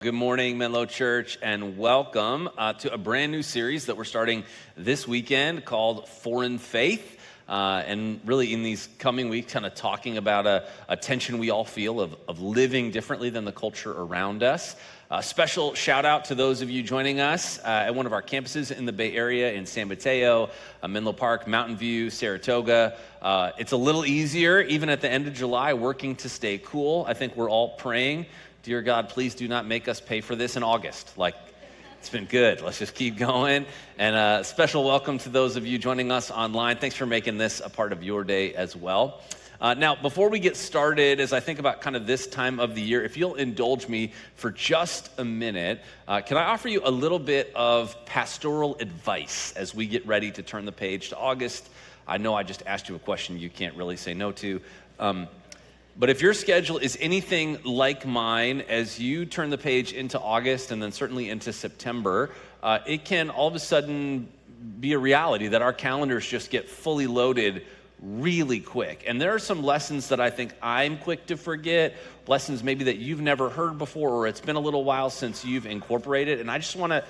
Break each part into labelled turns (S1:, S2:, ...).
S1: Good morning, Menlo Church, and welcome to a brand new series that we're starting this weekend called Foreign Faith. And really in these coming weeks, kind of talking about a tension we all feel of living differently than the culture around us. A special shout out to those of you joining us at one of our campuses in the Bay Area in San Mateo, Menlo Park, Mountain View, Saratoga. It's a little easier, even at the end of July, working to stay cool. I think we're all praying, dear God, please do not make us pay for this in August. It's been good. Let's just keep going. And a special welcome to those of you joining us online. Thanks for making this a part of your day as well. Now, before we get started, as I think about kind of this time of the year, if you'll indulge me for just a minute, can I offer you a little bit of pastoral advice as we get ready to turn the page to August? I know I just asked you a question you can't really say no to. But if your schedule is anything like mine, as you turn the page into August and then certainly into September, it can all of a sudden be a reality that our calendars just get fully loaded really quick. And there are some lessons that I think I'm quick to forget, lessons maybe that you've never heard before, or it's been a little while since you've incorporated. And I just want to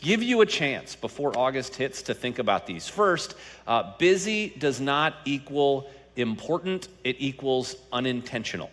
S1: give you a chance before August hits to think about these. First, busy does not equal important, it equals unintentional.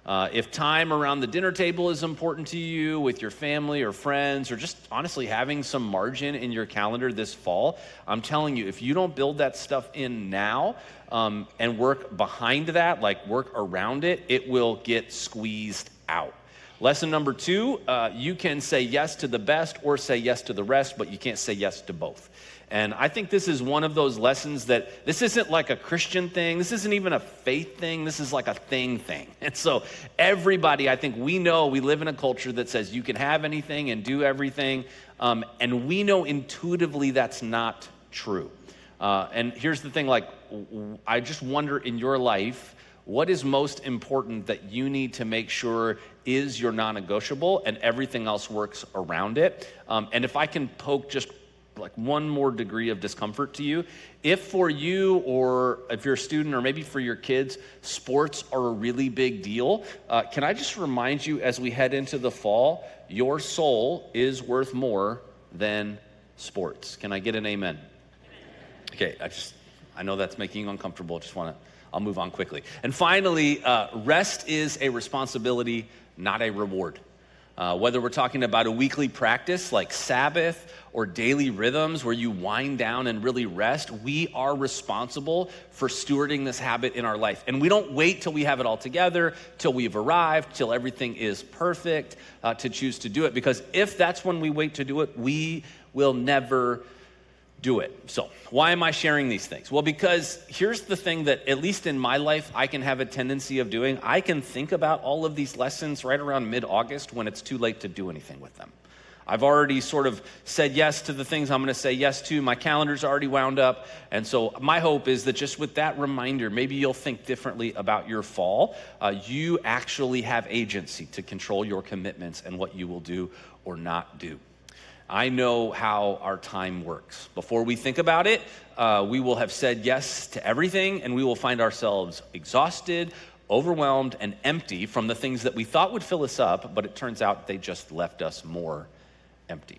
S1: If time around the dinner table is important to you with your family or friends, or just honestly having some margin in your calendar this fall, I'm telling you, if you don't build that stuff in now and work behind that, like work around it, it will get squeezed out. Lesson number 2, you can say yes to the best or say yes to the rest, but you can't say yes to both. And I think this is one of those lessons that this isn't like a Christian thing. This isn't even a faith thing. This is like a thing. And so everybody, I think we know we live in a culture that says you can have anything and do everything. And we know intuitively that's not true. And here's the thing, I just wonder in your life, what is most important that you need to make sure is your non-negotiable and everything else works around it? And if I can poke just one more degree of discomfort to you, if for you or if you're a student or maybe for your kids, sports are a really big deal, can I just remind you as we head into the fall, your soul is worth more than sports. Can I get an amen? Okay, I know that's making you uncomfortable. I'll move on quickly. And finally, rest is a responsibility, not a reward. Whether we're talking about a weekly practice like Sabbath or daily rhythms where you wind down and really rest, we are responsible for stewarding this habit in our life. And we don't wait till we have it all together, till we've arrived, till everything is perfect to choose to do it. Because if that's when we wait to do it, we will never do it. So why am I sharing these things? Well, because here's the thing that, at least in my life, I can have a tendency of doing. I can think about all of these lessons right around mid-August when it's too late to do anything with them. I've already sort of said yes to the things I'm going to say yes to. My calendar's already wound up. And so my hope is that just with that reminder, maybe you'll think differently about your fall. You actually have agency to control your commitments and what you will do or not do. I know how our time works. Before we think about it, we will have said yes to everything, and we will find ourselves exhausted, overwhelmed, and empty from the things that we thought would fill us up, but it turns out they just left us more empty.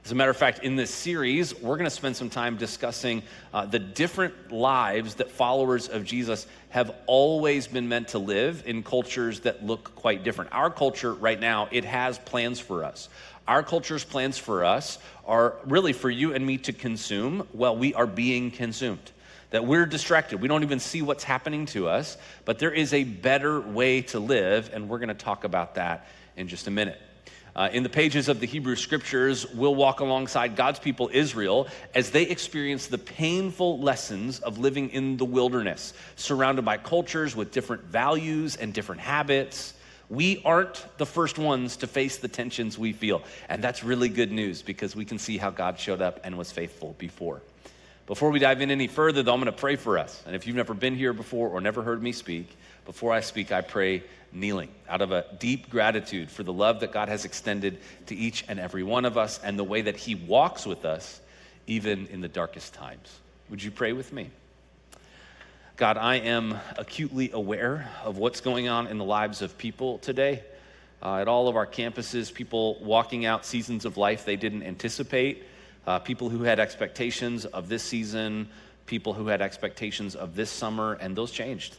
S1: As a matter of fact, in this series, we're going to spend some time discussing the different lives that followers of Jesus have always been meant to live in cultures that look quite different. Our culture right now, it has plans for us. Our culture's plans for us are really for you and me to consume while we are being consumed. That we're distracted. We don't even see what's happening to us, but there is a better way to live, and we're going to talk about that in just a minute. In the pages of the Hebrew Scriptures, we'll walk alongside God's people, Israel, as they experience the painful lessons of living in the wilderness, surrounded by cultures with different values and different habits. We aren't the first ones to face the tensions we feel, and that's really good news because we can see how God showed up and was faithful before. Before we dive in any further, though, I'm going to pray for us. And if you've never been here before or never heard me speak, before I speak, I pray kneeling out of a deep gratitude for the love that God has extended to each and every one of us and the way that he walks with us even in the darkest times. Would you pray with me? God, I am acutely aware of what's going on in the lives of people today. at all of our campuses, people walking out seasons of life they didn't anticipate, people who had expectations of this season, people who had expectations of this summer, and those changed.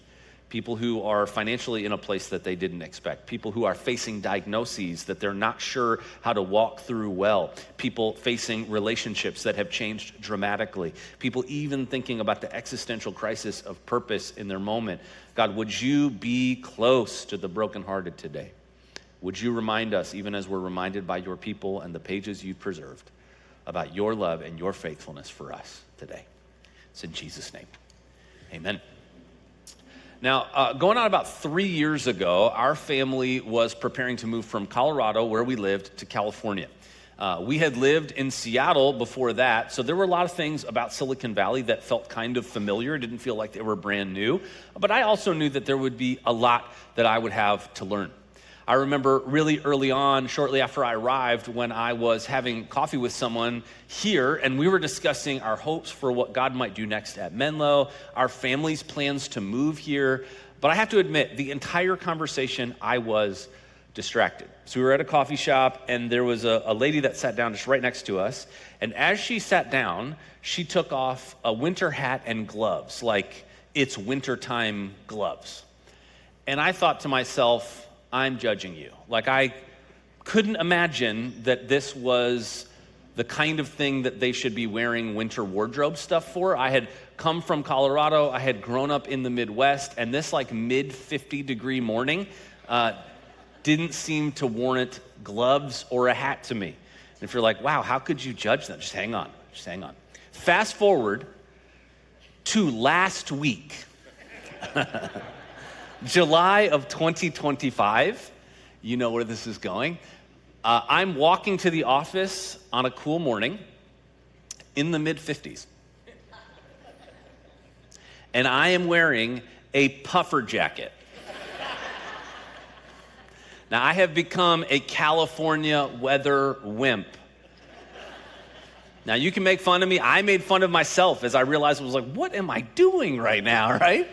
S1: People who are financially in a place that they didn't expect. People who are facing diagnoses that they're not sure how to walk through well. People facing relationships that have changed dramatically. People even thinking about the existential crisis of purpose in their moment. God, would you be close to the brokenhearted today? Would you remind us, even as we're reminded by your people and the pages you've preserved, about your love and your faithfulness for us today? It's in Jesus' name. Amen. Now, going on about 3 years ago, our family was preparing to move from Colorado, where we lived, to California. We had lived in Seattle before that, so there were a lot of things about Silicon Valley that felt kind of familiar. It didn't feel like they were brand new, but I also knew that there would be a lot that I would have to learn. I remember really early on, shortly after I arrived, when I was having coffee with someone here, and we were discussing our hopes for what God might do next at Menlo, our family's plans to move here. But I have to admit, the entire conversation, I was distracted. So we were at a coffee shop, and there was a lady that sat down just right next to us. And as she sat down, she took off a winter hat and gloves, like it's wintertime gloves. And I thought to myself, I'm judging you. Like, I couldn't imagine that this was the kind of thing that they should be wearing winter wardrobe stuff for. I had come from Colorado, I had grown up in the Midwest, and this like mid 50 degree morning didn't seem to warrant gloves or a hat to me. And if you're like, wow, how could you judge them? Just hang on. Fast forward to last week. July of 2025, you know where this is going. I'm walking to the office on a cool morning in the mid-50s. And I am wearing a puffer jacket. Now, I have become a California weather wimp. Now, you can make fun of me. I made fun of myself as I realized, I was like, what am I doing right now, right?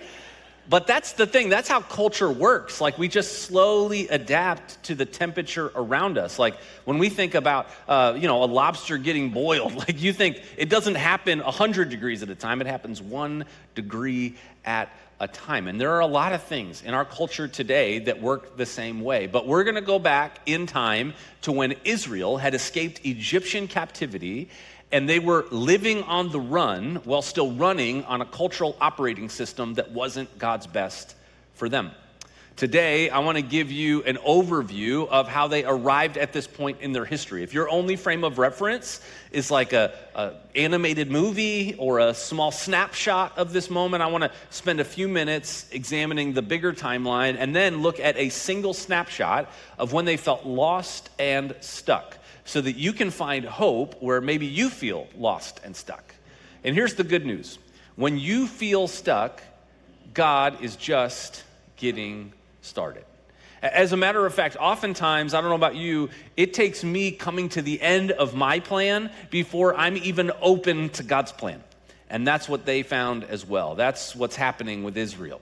S1: But that's the thing, that's how culture works. Like, we just slowly adapt to the temperature around us. Like, when we think about, a lobster getting boiled, like, you think it doesn't happen 100 degrees at a time, it happens 1 degree at a time. And there are a lot of things in our culture today that work the same way. But we're gonna go back in time to when Israel had escaped Egyptian captivity, and they were living on the run while still running on a cultural operating system that wasn't God's best for them. Today, I want to give you an overview of how they arrived at this point in their history. If your only frame of reference is like a animated movie or a small snapshot of this moment, I want to spend a few minutes examining the bigger timeline and then look at a single snapshot of when they felt lost and stuck, so that you can find hope where maybe you feel lost and stuck. And here's the good news. When you feel stuck, God is just getting started. As a matter of fact, oftentimes, I don't know about you, it takes me coming to the end of my plan before I'm even open to God's plan. And that's what they found as well. That's what's happening with Israel.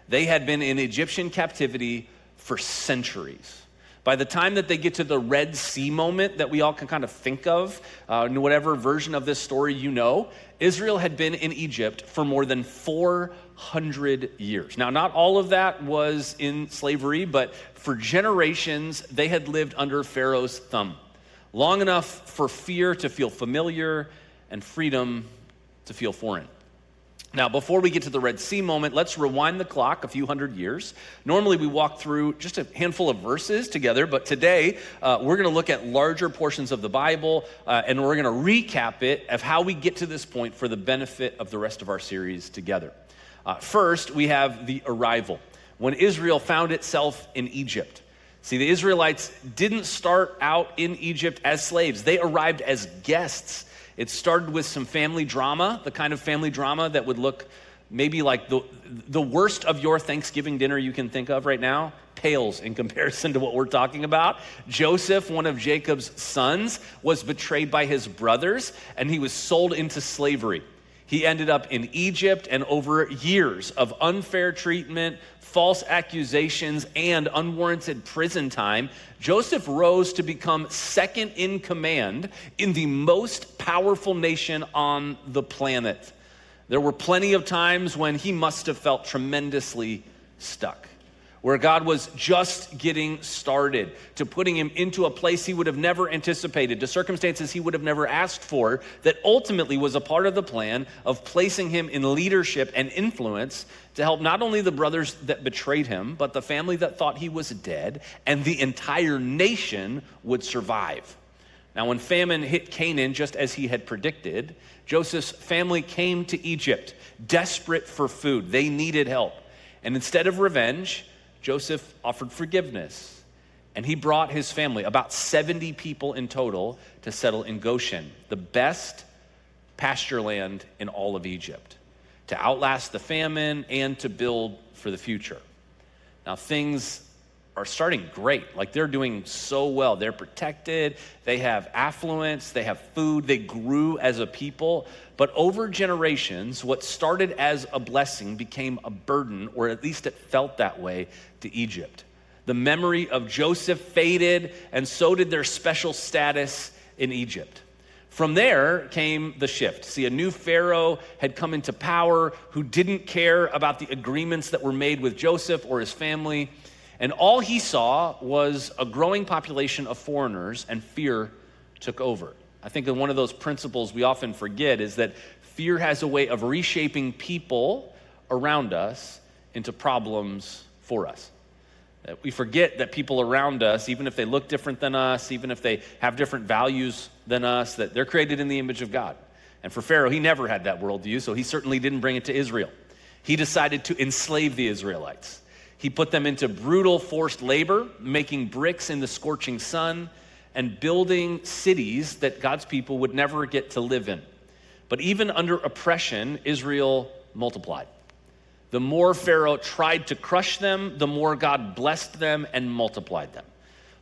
S1: They had been in Egyptian captivity for centuries. By the time that they get to the Red Sea moment that we all can kind of think of, in whatever version of this story you know, Israel had been in Egypt for more than 400 years. Now, not all of that was in slavery, but for generations, they had lived under Pharaoh's thumb. Long enough for fear to feel familiar and freedom to feel foreign. Now, before we get to the Red Sea moment, let's rewind the clock a few hundred years. Normally, we walk through just a handful of verses together, but today, we're going to look at larger portions of the Bible, and we're going to recap it of how we get to this point for the benefit of the rest of our series together. First, we have the arrival, when Israel found itself in Egypt. See, the Israelites didn't start out in Egypt as slaves. They arrived as guests. It started with some family drama, the kind of family drama that would look maybe like the worst of your Thanksgiving dinner you can think of right now, pales in comparison to what we're talking about. Joseph, one of Jacob's sons, was betrayed by his brothers, and he was sold into slavery. He ended up in Egypt, and over years of unfair treatment, false accusations, and unwarranted prison time, Joseph rose to become second in command in the most powerful nation on the planet. There were plenty of times when he must have felt tremendously stuck, where God was just getting started, to putting him into a place he would have never anticipated, to circumstances he would have never asked for, that ultimately was a part of the plan of placing him in leadership and influence to help not only the brothers that betrayed him, but the family that thought he was dead, and the entire nation would survive. Now, when famine hit Canaan, just as he had predicted, Joseph's family came to Egypt, desperate for food. They needed help. And instead of revenge, Joseph offered forgiveness, and he brought his family, about 70 people in total, to settle in Goshen, the best pasture land in all of Egypt, to outlast the famine and to build for the future. Now, things are starting great. Like, they're doing so well. They're protected, they have affluence, they have food, they grew as a people. But over generations, what started as a blessing became a burden, or at least it felt that way to Egypt. The memory of Joseph faded, and so did their special status in Egypt. From there came the shift. See, a new Pharaoh had come into power who didn't care about the agreements that were made with Joseph or his family. And all he saw was a growing population of foreigners, and fear took over. I think that one of those principles we often forget is that fear has a way of reshaping people around us into problems for us. We forget that people around us, even if they look different than us, even if they have different values than us, that they're created in the image of God. And for Pharaoh, he never had that worldview, so he certainly didn't bring it to Israel. He decided to enslave the Israelites. He put them into brutal forced labor, making bricks in the scorching sun, and building cities that God's people would never get to live in. But even under oppression, Israel multiplied. The more Pharaoh tried to crush them, the more God blessed them and multiplied them.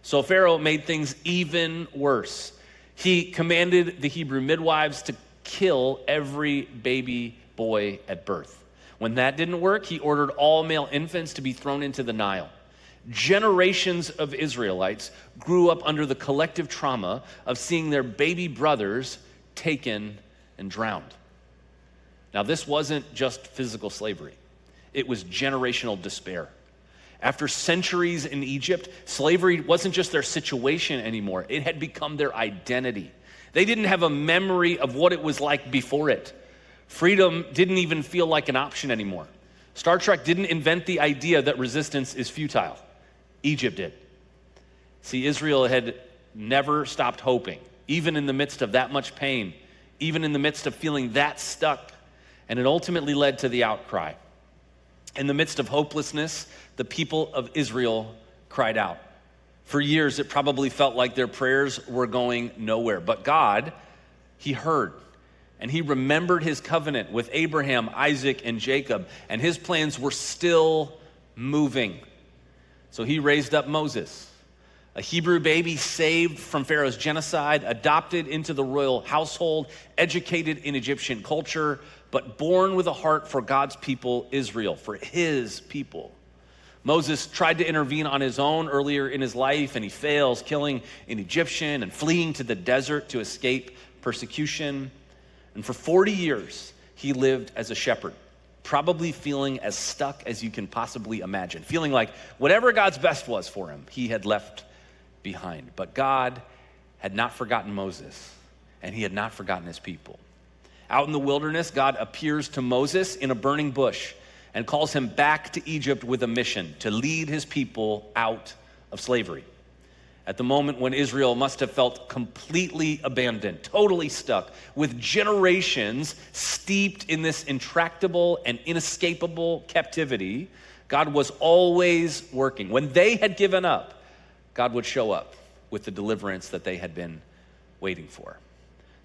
S1: So Pharaoh made things even worse. He commanded the Hebrew midwives to kill every baby boy at birth. When that didn't work, he ordered all male infants to be thrown into the Nile. Generations of Israelites grew up under the collective trauma of seeing their baby brothers taken and drowned. Now, this wasn't just physical slavery. It was generational despair. After centuries in Egypt, slavery wasn't just their situation anymore. It had become their identity. They didn't have a memory of what it was like before it. Freedom didn't even feel like an option anymore. Star Trek didn't invent the idea that resistance is futile. Egypt did. See, Israel had never stopped hoping, even in the midst of that much pain, even in the midst of feeling that stuck, and it ultimately led to the outcry. In the midst of hopelessness, the people of Israel cried out. For years, it probably felt like their prayers were going nowhere, but God, he heard. And he remembered his covenant with Abraham, Isaac, and Jacob, and his plans were still moving. So he raised up Moses, a Hebrew baby saved from Pharaoh's genocide, adopted into the royal household, educated in Egyptian culture, but born with a heart for God's people, Israel, for his people. Moses tried to intervene on his own earlier in his life, and he fails, killing an Egyptian and fleeing to the desert to escape persecution. And for 40 years, he lived as a shepherd, probably feeling as stuck as you can possibly imagine, feeling like whatever God's best was for him, he had left behind. But God had not forgotten Moses, and he had not forgotten his people. Out in the wilderness, God appears to Moses in a burning bush and calls him back to Egypt with a mission to lead his people out of slavery. At the moment when Israel must have felt completely abandoned, totally stuck, with generations steeped in this intractable and inescapable captivity, God was always working. When they had given up, God would show up with the deliverance that they had been waiting for.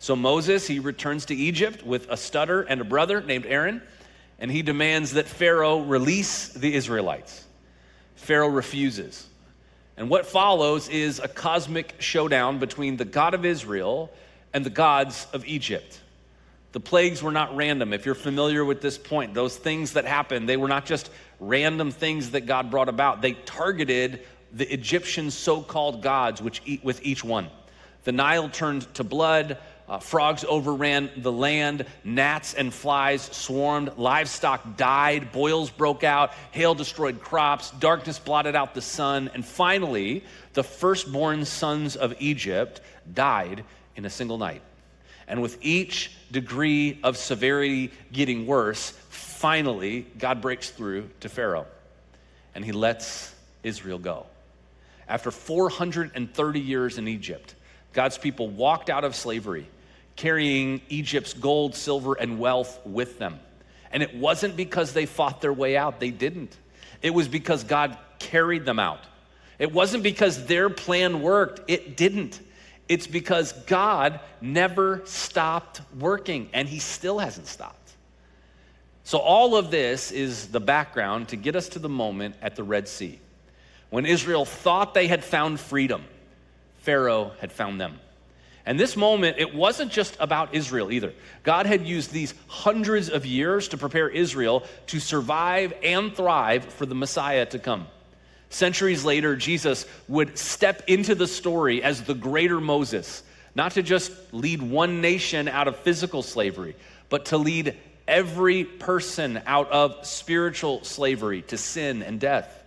S1: So Moses, he returns to Egypt with a stutter and a brother named Aaron, and he demands that Pharaoh release the Israelites. Pharaoh refuses. And what follows is a cosmic showdown between the God of Israel and the gods of Egypt. The plagues were not random. If you're familiar with this point, those things that happened, they were not just random things that God brought about. They targeted the Egyptian so-called gods with each one. The Nile turned to blood, frogs overran the land, gnats and flies swarmed, livestock died, boils broke out, hail destroyed crops, darkness blotted out the sun, and finally, the firstborn sons of Egypt died in a single night. And with each degree of severity getting worse, finally, God breaks through to Pharaoh, and he lets Israel go. After 430 years in Egypt, God's people walked out of slavery, carrying Egypt's gold, silver, and wealth with them. And it wasn't because they fought their way out. They didn't. It was because God carried them out. It wasn't because their plan worked. It didn't. It's because God never stopped working, and he still hasn't stopped. So all of this is the background to get us to the moment at the Red Sea. When Israel thought they had found freedom, Pharaoh had found them. And this moment, it wasn't just about Israel either. God had used these hundreds of years to prepare Israel to survive and thrive for the Messiah to come. Centuries later, Jesus would step into the story as the greater Moses, not to just lead one nation out of physical slavery, but to lead every person out of spiritual slavery to sin and death.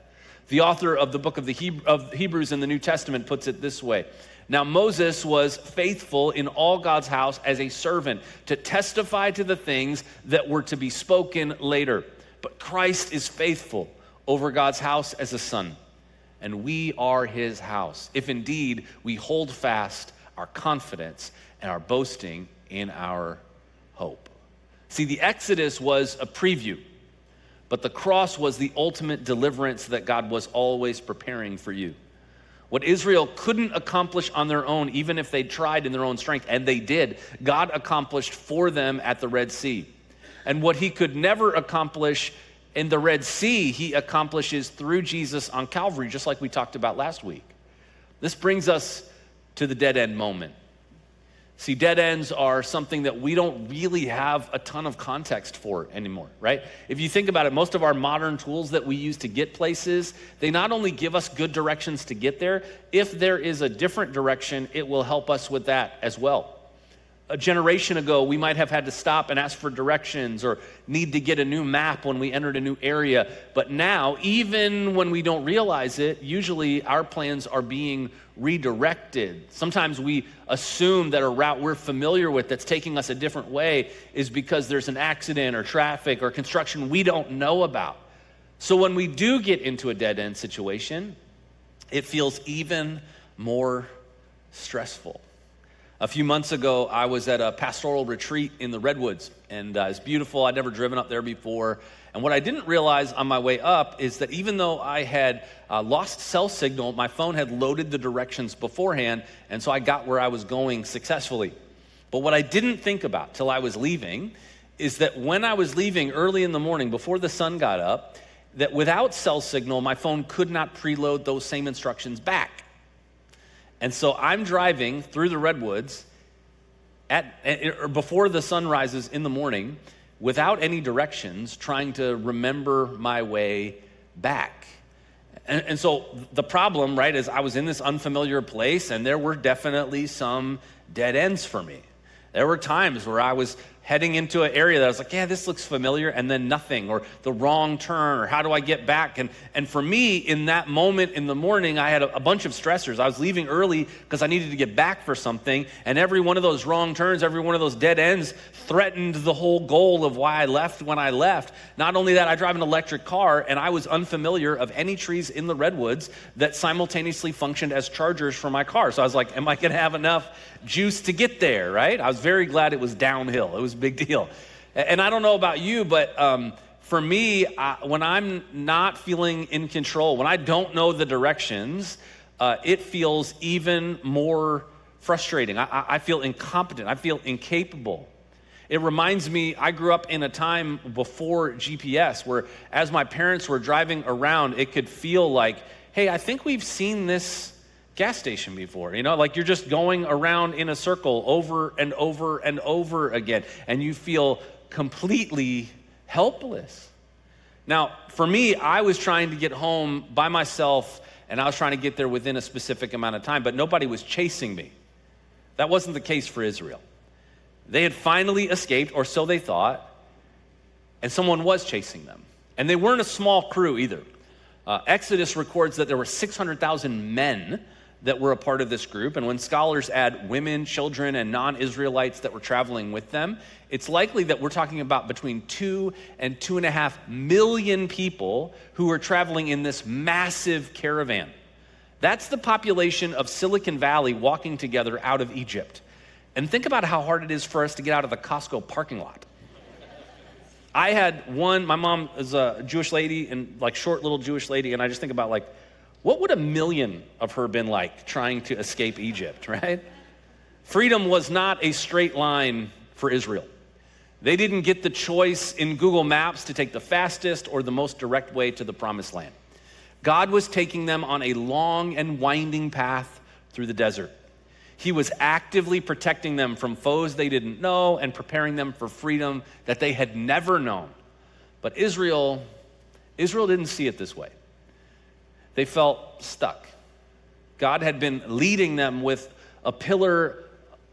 S1: The author of the book of Hebrews in the New Testament puts it this way. Now Moses was faithful in all God's house as a servant to testify to the things that were to be spoken later. But Christ is faithful over God's house as a son, and we are his house, if indeed we hold fast our confidence and our boasting in our hope. See, the Exodus was a preview, but the cross was the ultimate deliverance that God was always preparing for you. What Israel couldn't accomplish on their own, even if they tried in their own strength, and they did, God accomplished for them at the Red Sea. And what he could never accomplish in the Red Sea, he accomplishes through Jesus on Calvary, just like we talked about last week. This brings us to the dead end moment. See, dead ends are something that we don't really have a ton of context for anymore, right? If you think about it, most of our modern tools that we use to get places, they not only give us good directions to get there, if there is a different direction, it will help us with that as well. A generation ago, we might have had to stop and ask for directions or need to get a new map when we entered a new area. But now, even when we don't realize it, usually our plans are being redirected. Sometimes we assume that a route we're familiar with that's taking us a different way is because there's an accident or traffic or construction we don't know about. So when we do get into a dead-end situation, it feels even more stressful. A few months ago, I was at a pastoral retreat in the Redwoods, and it's beautiful. I'd never driven up there before. And what I didn't realize on my way up is that even though I had lost cell signal, my phone had loaded the directions beforehand, and so I got where I was going successfully. But what I didn't think about till I was leaving is that when I was leaving early in the morning, before the sun got up, that without cell signal, my phone could not preload those same instructions back. And so I'm driving through the Redwoods before the sun rises in the morning without any directions, trying to remember my way back. And so the problem, right, is I was in this unfamiliar place, and there were definitely some dead ends for me. There were times where I was heading into an area that I was like, yeah, this looks familiar, and then nothing, or the wrong turn, or how do I get back? And for me, in that moment in the morning, I had a bunch of stressors. I was leaving early because I needed to get back for something, and every one of those wrong turns, every one of those dead ends threatened the whole goal of why I left when I left. Not only that, I drive an electric car, and I was unfamiliar of any trees in the Redwoods that simultaneously functioned as chargers for my car. So I was like, am I going to have enough juice to get there, right? I was very glad it was downhill. It was a big deal. And I don't know about you, but for me, when I'm not feeling in control, when I don't know the directions, it feels even more frustrating. I feel incompetent. I feel incapable. It reminds me, I grew up in a time before GPS where as my parents were driving around, it could feel like, hey, I think we've seen this gas station before. Like you're just going around in a circle over and over and over again, and you feel completely helpless. Now, for me, I was trying to get home by myself, and I was trying to get there within a specific amount of time, but nobody was chasing me. That wasn't the case for Israel. They had finally escaped, or so they thought, and someone was chasing them. And they weren't a small crew either. Exodus records that there were 600,000 men that were a part of this group, and when scholars add women, children, and non-Israelites that were traveling with them, it's likely that we're talking about between 2 and 2.5 million people who were traveling in this massive caravan. That's the population of Silicon Valley walking together out of Egypt. And think about how hard it is for us to get out of the Costco parking lot. I had my mom is a Jewish lady, and like short little Jewish lady, and I just think about like, what would 1 million of her been like trying to escape Egypt, right? Freedom was not a straight line for Israel. They didn't get the choice in Google Maps to take the fastest or the most direct way to the promised land. God was taking them on a long and winding path through the desert. He was actively protecting them from foes they didn't know and preparing them for freedom that they had never known. But Israel didn't see it this way. They felt stuck. God had been leading them with a pillar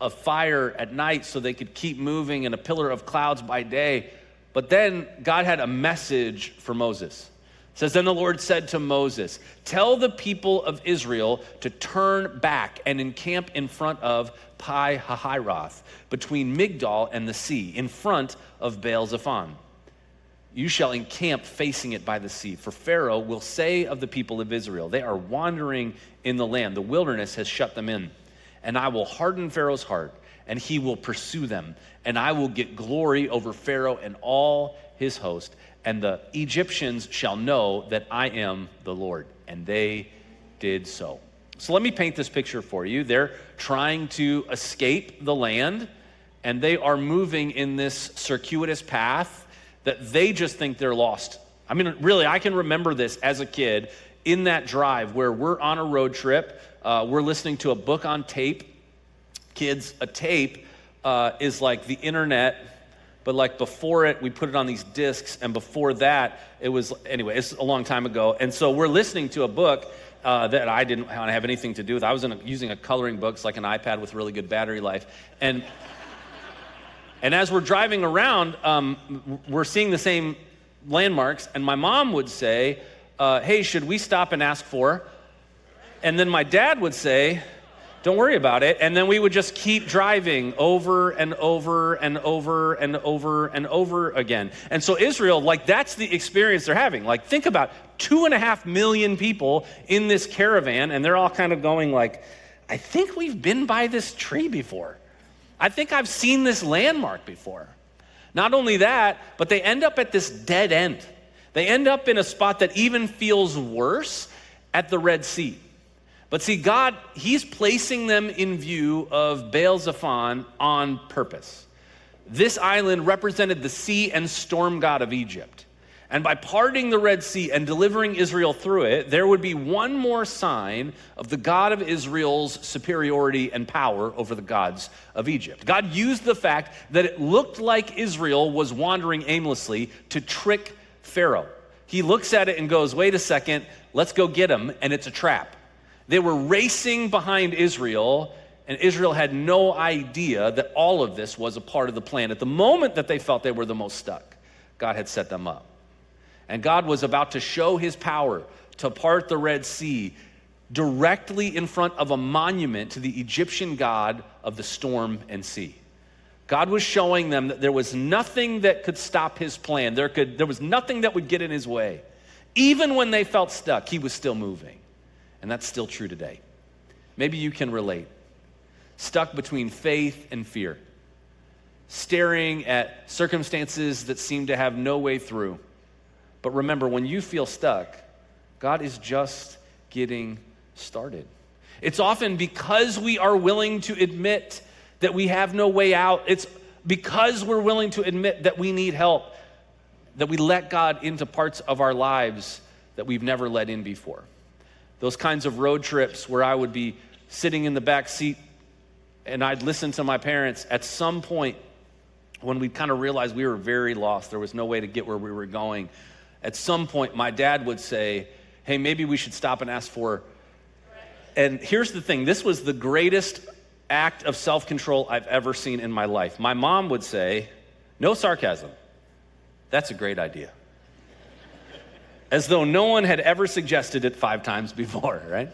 S1: of fire at night so they could keep moving, and a pillar of clouds by day. But then God had a message for Moses. It says, then the Lord said to Moses, tell the people of Israel to turn back and encamp in front of Pi Hahiroth, between Migdol and the sea, in front of Baal Zephon. You shall encamp facing it by the sea, for Pharaoh will say of the people of Israel, they are wandering in the land. The wilderness has shut them in. And I will harden Pharaoh's heart, and he will pursue them. And I will get glory over Pharaoh and all his host. And the Egyptians shall know that I am the Lord. And they did so. So let me paint this picture for you. They're trying to escape the land, and they are moving in this circuitous path that they just think they're lost. I mean, really, I can remember this as a kid in that drive where we're on a road trip. We're listening to a book on tape. Kids, a tape is like the internet, but like before it, we put it on these discs, and before that, it's a long time ago. And so we're listening to a book that I didn't want to have anything to do with. I was using a coloring book, it's like an iPad with really good battery life. And as we're driving around, we're seeing the same landmarks, and my mom would say, hey, should we stop and ask for? And then my dad would say, don't worry about it. And then we would just keep driving over and over and over and over and over again. And so Israel, like that's the experience they're having. Like think about 2.5 million people in this caravan, and they're all kind of going like, I think we've been by this tree before. I think I've seen this landmark before. Not only that, but they end up at this dead end. They end up in a spot that even feels worse, at the Red Sea. But see, God, he's placing them in view of Baal Zephon on purpose. This island represented the sea and storm god of Egypt. And by parting the Red Sea and delivering Israel through it, there would be one more sign of the God of Israel's superiority and power over the gods of Egypt. God used the fact that it looked like Israel was wandering aimlessly to trick Pharaoh. He looks at it and goes, wait a second, let's go get them, and it's a trap. They were racing behind Israel, and Israel had no idea that all of this was a part of the plan. At the moment that they felt they were the most stuck, God had set them up. And God was about to show his power to part the Red Sea directly in front of a monument to the Egyptian god of the storm and sea. God was showing them that there was nothing that could stop his plan. There was nothing that would get in his way. Even when they felt stuck, he was still moving. And that's still true today. Maybe you can relate. Stuck between faith and fear. Staring at circumstances that seem to have no way through. But remember, when you feel stuck, God is just getting started. It's often because we are willing to admit that we have no way out. It's because we're willing to admit that we need help, that we let God into parts of our lives that we've never let in before. Those kinds of road trips where I would be sitting in the back seat and I'd listen to my parents. At some point, when we kind of realized we were very lost, there was no way to get where we were going, at some point my dad would say, hey, maybe we should stop and ask for. And here's the thing, this was the greatest act of self-control I've ever seen in my life. My mom would say, no sarcasm, that's a great idea. As though no one had ever suggested it 5 times before, right?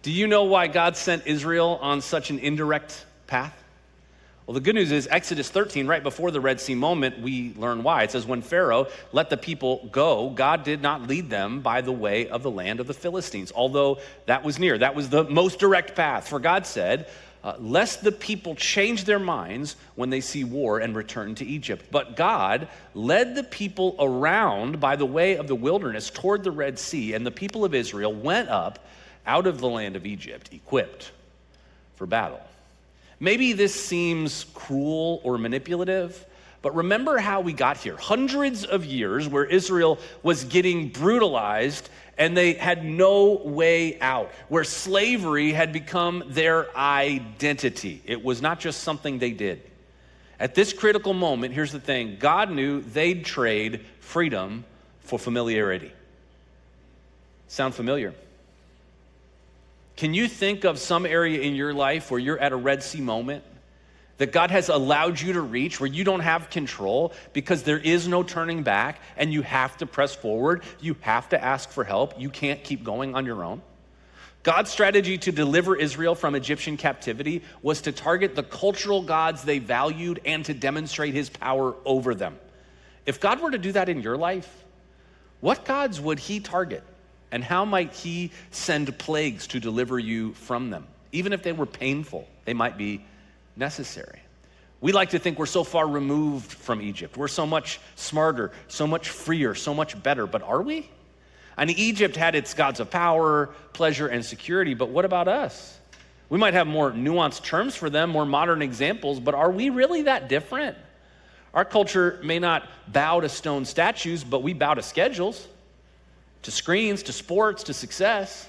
S1: Do you know why God sent Israel on such an indirect path? Well, the good news is Exodus 13, right before the Red Sea moment, we learn why. It says, when Pharaoh let the people go, God did not lead them by the way of the land of the Philistines, although that was near. That was the most direct path. For God said, lest the people change their minds when they see war and return to Egypt. But God led the people around by the way of the wilderness toward the Red Sea, and the people of Israel went up out of the land of Egypt, equipped for battle. Maybe this seems cruel or manipulative, but remember how we got here. Hundreds of years where Israel was getting brutalized and they had no way out, where slavery had become their identity. It was not just something they did. At this critical moment, here's the thing, God knew they'd trade freedom for familiarity. Sound familiar? Can you think of some area in your life where you're at a Red Sea moment that God has allowed you to reach, where you don't have control because there is no turning back and you have to press forward, you have to ask for help, you can't keep going on your own? God's strategy to deliver Israel from Egyptian captivity was to target the cultural gods they valued and to demonstrate his power over them. If God were to do that in your life, what gods would he target? And how might he send plagues to deliver you from them? Even if they were painful, they might be necessary. We like to think we're so far removed from Egypt. We're so much smarter, so much freer, so much better. But are we? I mean, Egypt had its gods of power, pleasure, and security. But what about us? We might have more nuanced terms for them, more modern examples. But are we really that different? Our culture may not bow to stone statues, but we bow to schedules, to screens, to sports, to success.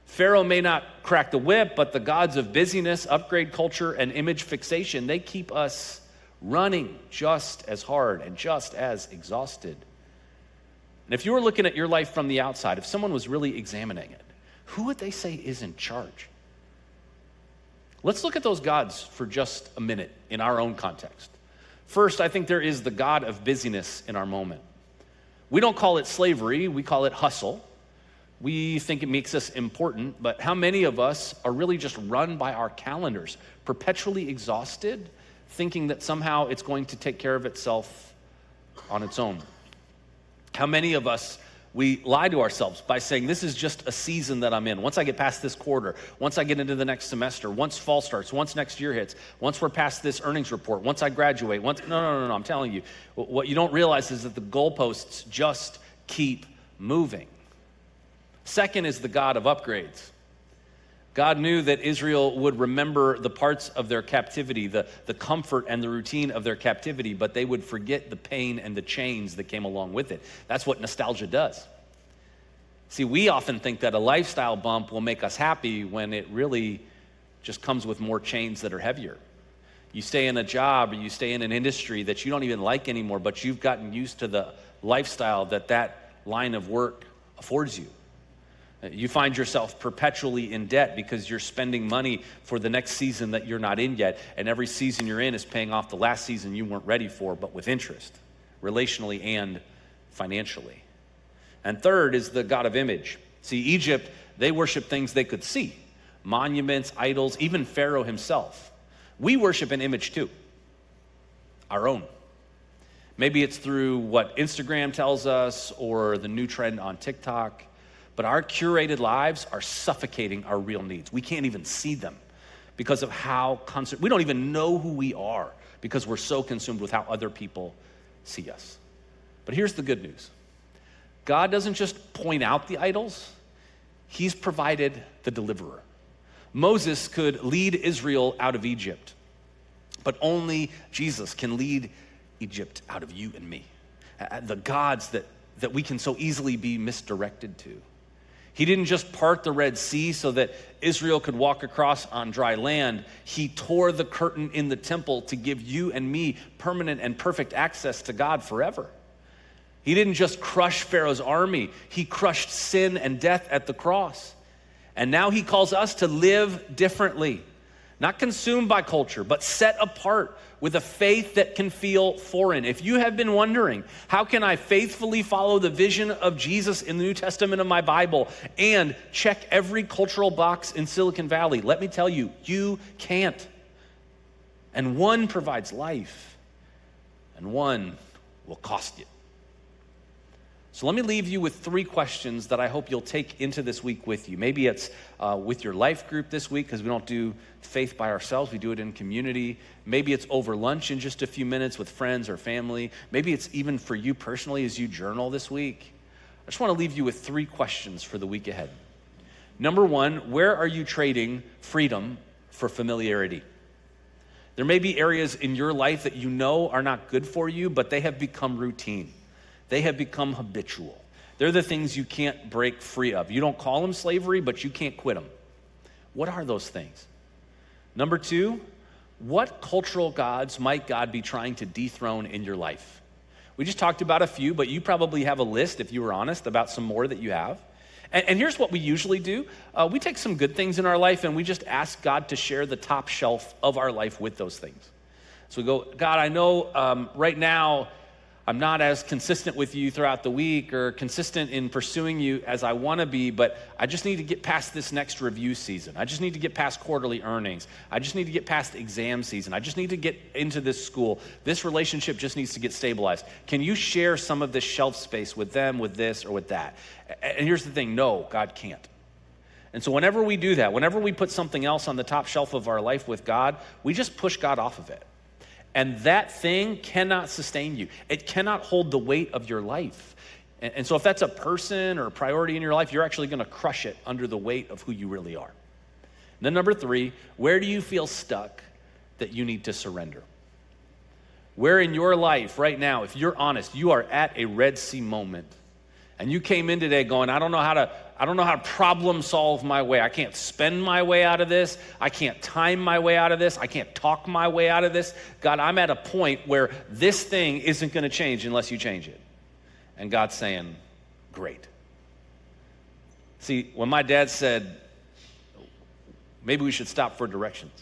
S1: Pharaoh may not crack the whip, but the gods of busyness, upgrade culture, and image fixation, they keep us running just as hard and just as exhausted. And if you were looking at your life from the outside, if someone was really examining it, who would they say is in charge? Let's look at those gods for just a minute in our own context. First, I think there is the god of busyness in our moment. We don't call it slavery, we call it hustle. We think it makes us important, but how many of us are really just run by our calendars, perpetually exhausted, thinking that somehow it's going to take care of itself on its own? How many of us, we lie to ourselves by saying, this is just a season that I'm in. Once I get past this quarter, once I get into the next semester, once fall starts, once next year hits, once we're past this earnings report, once I graduate, no, I'm telling you, what you don't realize is that the goalposts just keep moving. Second is the God of upgrades. God knew that Israel would remember the parts of their captivity, the comfort and the routine of their captivity, but they would forget the pain and the chains that came along with it. That's what nostalgia does. See, we often think that a lifestyle bump will make us happy when it really just comes with more chains that are heavier. You stay in a job or you stay in an industry that you don't even like anymore, but you've gotten used to the lifestyle that line of work affords you. You find yourself perpetually in debt because you're spending money for the next season that you're not in yet, and every season you're in is paying off the last season you weren't ready for, but with interest, relationally and financially. And third is the God of image. See, Egypt, they worship things they could see, monuments, idols, even Pharaoh himself. We worship an image too, our own. Maybe it's through what Instagram tells us or the new trend on TikTok. But our curated lives are suffocating our real needs. We can't even see them because of how we don't even know who we are because we're so consumed with how other people see us. But here's the good news. God doesn't just point out the idols, he's provided the deliverer. Moses could lead Israel out of Egypt, but only Jesus can lead Egypt out of you and me. The gods that we can so easily be misdirected to. He didn't just part the Red Sea so that Israel could walk across on dry land. He tore the curtain in the temple to give you and me permanent and perfect access to God forever. He didn't just crush Pharaoh's army. He crushed sin and death at the cross. And now he calls us to live differently, not consumed by culture, but set apart with a faith that can feel foreign. If you have been wondering, how can I faithfully follow the vision of Jesus in the New Testament of my Bible and check every cultural box in Silicon Valley? Let me tell you, you can't. And one provides life, and one will cost you. So let me leave you with 3 questions that I hope you'll take into this week with you. Maybe it's with your life group this week, because we don't do faith by ourselves, we do it in community. Maybe it's over lunch in just a few minutes with friends or family. Maybe it's even for you personally as you journal this week. I just want to leave you with 3 questions for the week ahead. Number 1, where are you trading freedom for familiarity? There may be areas in your life that you know are not good for you, but they have become routine. They have become habitual. They're the things you can't break free of. You don't call them slavery, but you can't quit them. What are those things? Number 2, what cultural gods might God be trying to dethrone in your life? We just talked about a few, but you probably have a list, if you were honest, about some more that you have. And here's what we usually do. We take some good things in our life and we just ask God to share the top shelf of our life with those things. So we go, God, I know right now I'm not as consistent with you throughout the week or consistent in pursuing you as I want to be, but I just need to get past this next review season. I just need to get past quarterly earnings. I just need to get past exam season. I just need to get into this school. This relationship just needs to get stabilized. Can you share some of this shelf space with them, with this or with that? And here's the thing, no, God can't. And so whenever we do that, whenever we put something else on the top shelf of our life with God, we just push God off of it. And that thing cannot sustain you. It cannot hold the weight of your life. And so if that's a person or a priority in your life, you're actually going to crush it under the weight of who you really are. And then number 3, where do you feel stuck that you need to surrender? Where in your life right now, if you're honest, you are at a Red Sea moment, and you came in today going, I don't know how to problem solve my way. I can't spend my way out of this. I can't time my way out of this. I can't talk my way out of this. God, I'm at a point where this thing isn't going to change unless you change it. And God's saying, great. See, when my dad said, maybe we should stop for directions,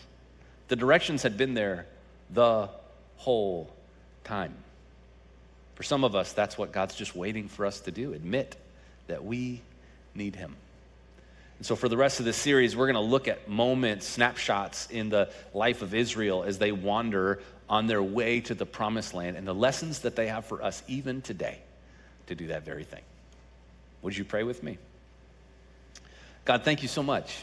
S1: the directions had been there the whole time. For some of us, that's what God's just waiting for us to do, admit that we need him. And so for the rest of this series, we're going to look at moments, snapshots in the life of Israel as they wander on their way to the promised land and the lessons that they have for us even today to do that very thing. Would you pray with me? God, thank you so much.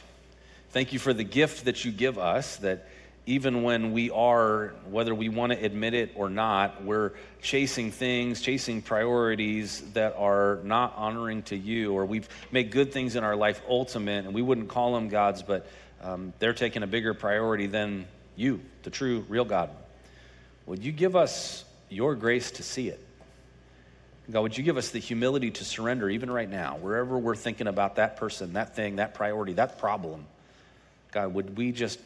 S1: Thank you for the gift that you give us, that even when we are, whether we want to admit it or not, we're chasing things, chasing priorities that are not honoring to you, or we've made good things in our life ultimate, and we wouldn't call them gods, but they're taking a bigger priority than you, the true, real God. Would you give us your grace to see it? God, would you give us the humility to surrender even right now, wherever we're thinking about that person, that thing, that priority, that problem. God, would we just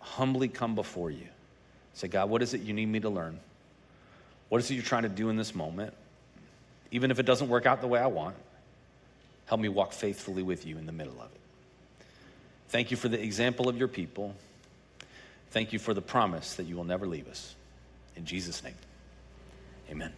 S1: humbly come before you. Say, God, what is it you need me to learn? What is it you're trying to do in this moment? Even if it doesn't work out the way I want, help me walk faithfully with you in the middle of it. Thank you for the example of your people. Thank you for the promise that you will never leave us. In Jesus' name, amen.